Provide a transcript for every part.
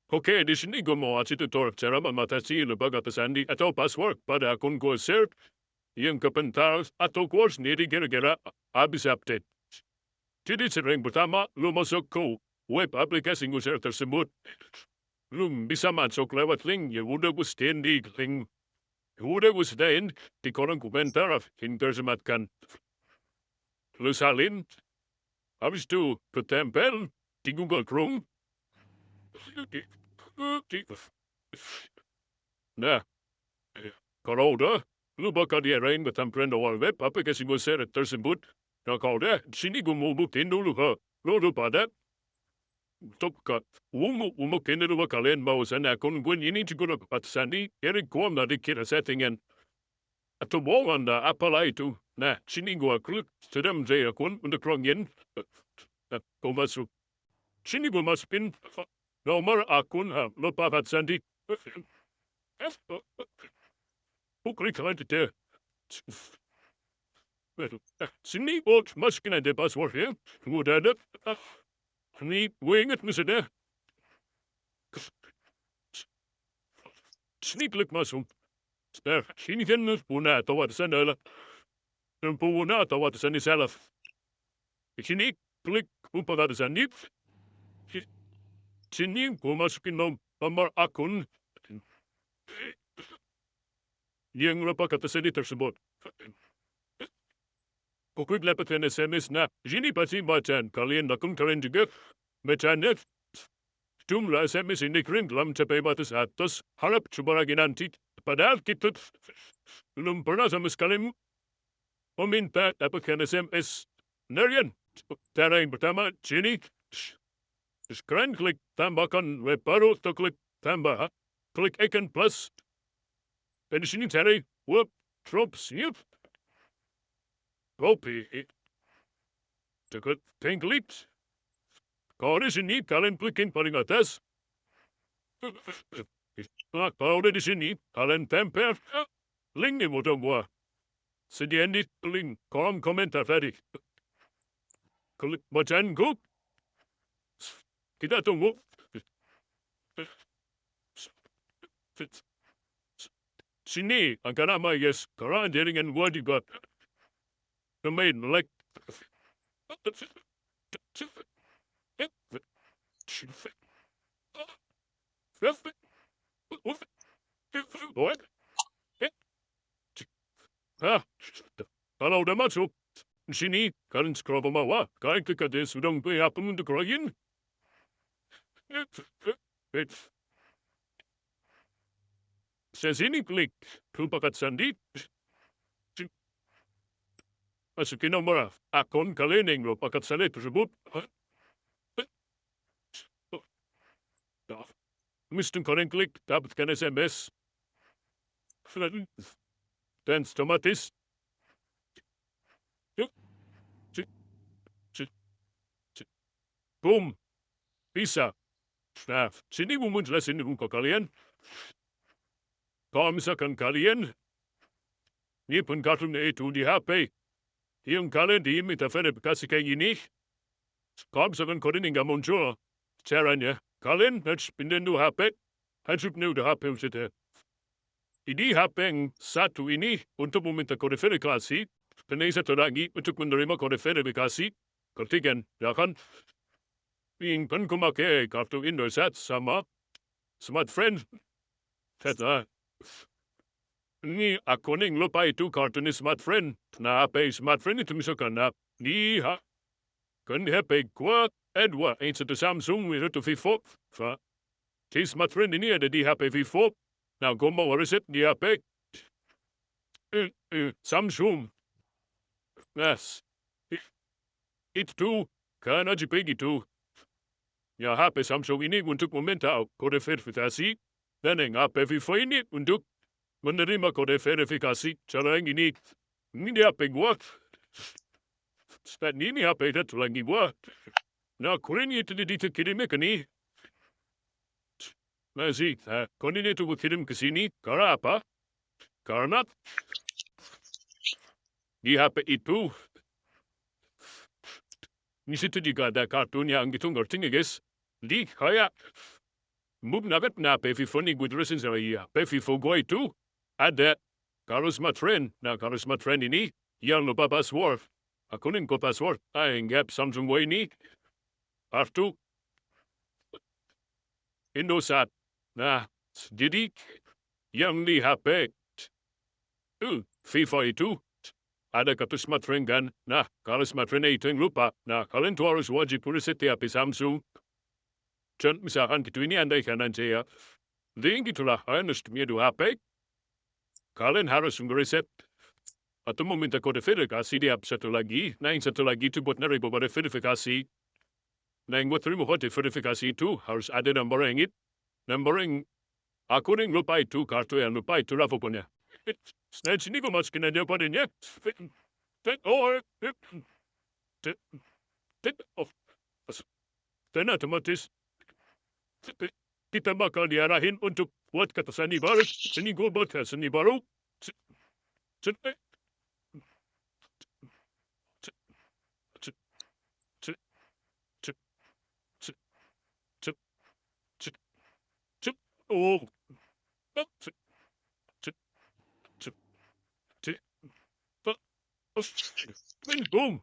Oke, di sini gue mau kasih tutorial cara mengatasi lembaga sandi atau password pada akun Goshare yang kepental atau gue sendiri gara-gara habis update. Jadi sering pertama, lu masuk ke web aplikasi Goshare tersebut. Lu bisa masuk lewat link yang udah gue sediain di link. Udah gue sediain di kolom komentar yang tersematkan. Lu salin, habis itu ketempel di Google Chrome. Nah, kalau udah, lu bakal diarahin ke tampilan awal web aplikasi Goshare tersebut. Nah, kalau udah, sini gue mau buktiin dulu, lu pada untuk mungkin dulu kalian bahwasan akun gue ini juga dapat sandi, jadi gue nggak dikira settingan. Atau mau anda apalah itu. Nah, sini gue klik, sudah menjadi akun untuk login. Nah, gue masuk. Sini gue masukin nomor akun, lupa dapat sandi. Gue klik aja. Sini gue masukin aja passwordnya. Udah ada. Ini gue inget misalnya. Sini klik masuk. Nah, sini kan punya atau ada sana lah. Punya atau ada sana salah. Sini klik upah ada sana. Sini gue masukin nomor akun yang lupa kata sini tersebut. Gue dapatkan SMS. Nah, sini pasti bacaan. Kalian juga bacaannya. Jumlah SMS ini dikirim dalam mencapai batas atas. Harap coba lagi nanti. Padahal kita belum pernah sama sekali meminta dapatkan SMS. Narian, cara yang pertama, sini. Sekarang klik tambahkan web baru atau klik tambah. Klik icon plus. Dan di sini cari web drop siap. Copy. Dekat template. Kalau di sini kalian klikin paling atas. Nah, kalau udah di sini, kalian tempel link di foto gua. Sediain di link kolom komentar tadi. Klik bacaan gua. Kita tunggu. Sini, angka nama yes. Karena jaringan gua juga. Main like. Kalau udah masuk, sini kalian scroll ke bawah, kalian klik aja sudah punya apa untuk login. Saya sini klik, lupakan sandi. Masukin nomor akun kalian yang lupakan sandi tersebut. Mesti kalian klik, dapatkan SMS. Dan otomatis. Boom. Bisa. Nah, sini mau jelasin dulu ke kalian. Kalau misalkan kalian nyimpen kartunya itu di HP, yang kalian diminta verifikasi kayak gini, kalau misalkan kode ini nggak muncul, caranya, kalian harus pindahin dulu HP, harus pindahin dulu HP maksudnya. Ini HP yang satu ini untuk meminta kode verifikasi, dan yang satu lagi untuk menerima kode verifikasi, ketiga, ya kan? Yang kan memakai kartu Indosat sama smartphone. Kata, ini akun yang lupa itu kartunya smartphone. Nah, HP smartphone itu misalkan, nah, di kan HP kuat, dua, yang satu Samsung, yang satu Vivo. Si smartphone ini ada di HP Vivo. Nah, gue mau reset di HP Samsung. Nah, itu kan aja begitu. Ya, HP Samsung ini untuk meminta kode verifikasi, dan yang HP Vivo ini untuk menerima kode verifikasi. Cara yang ini di HP gua. Dan ini HP satu lagi gua. Nah, kuring itu dikirimnya ke nih. Ngasih, kuring itu kirim ke sini. Karena apa? Karena di HP itu, di situ juga ada kartunya yang gitu ngerti nggak guys? Di kayak Na pevifoni gue terusin sama iya. Pevifo gue itu ada kalau smart friend. Nah, kalau smart friend ini yang lupa password. Akunin ko password. Enggak Samsung gue ini. Kartu Indosat. Nah, jadi yang di HP FIFA itu ada kartu smart friend kan. Nah, kalau smart friend itu yang lupa. Nah, kalian tuh harus wajib reset di HP Samsung. Dan misalkan gitu ini andai kanan saya. Jadi gitulah, kalian harus punya dua HP. Kalian harus mereset atau meminta kode verifikasi di app satu lagi. Nah, yang satu lagi itu buat nerima kode verifikasi. Nah, yang buat terima kode verifikasi itu harus ada nomor yang itu. Nomor yang akun yang lupa itu, kartu yang lupa itu, apa punya. Nah, sini gue masukin aja padanya. Dan otomatis kita bakal diarahin untuk buat kata seni baru. Seni gue buat seni baru. Oh, boom.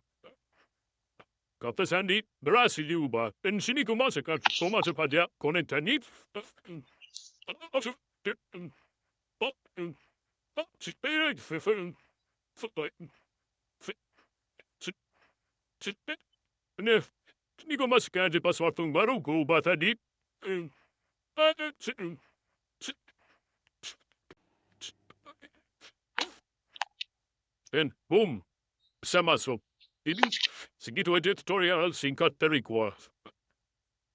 Kata Sandi berhasil diubah. Dan sini gue masukkan pada konten ini. Nah, ini gue masukkan aja password yang baru gue ubah tadi. Dan boom, bisa masuk. Ini segitu aja tutorial singkat dari gue.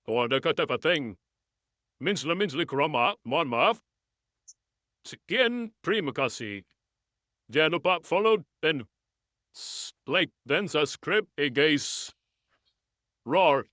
Kalau ada kata penting, minsley kurang mohon maaf. Sekian, terima kasih. Jangan lupa follow dan like dan subscribe guys. Roar.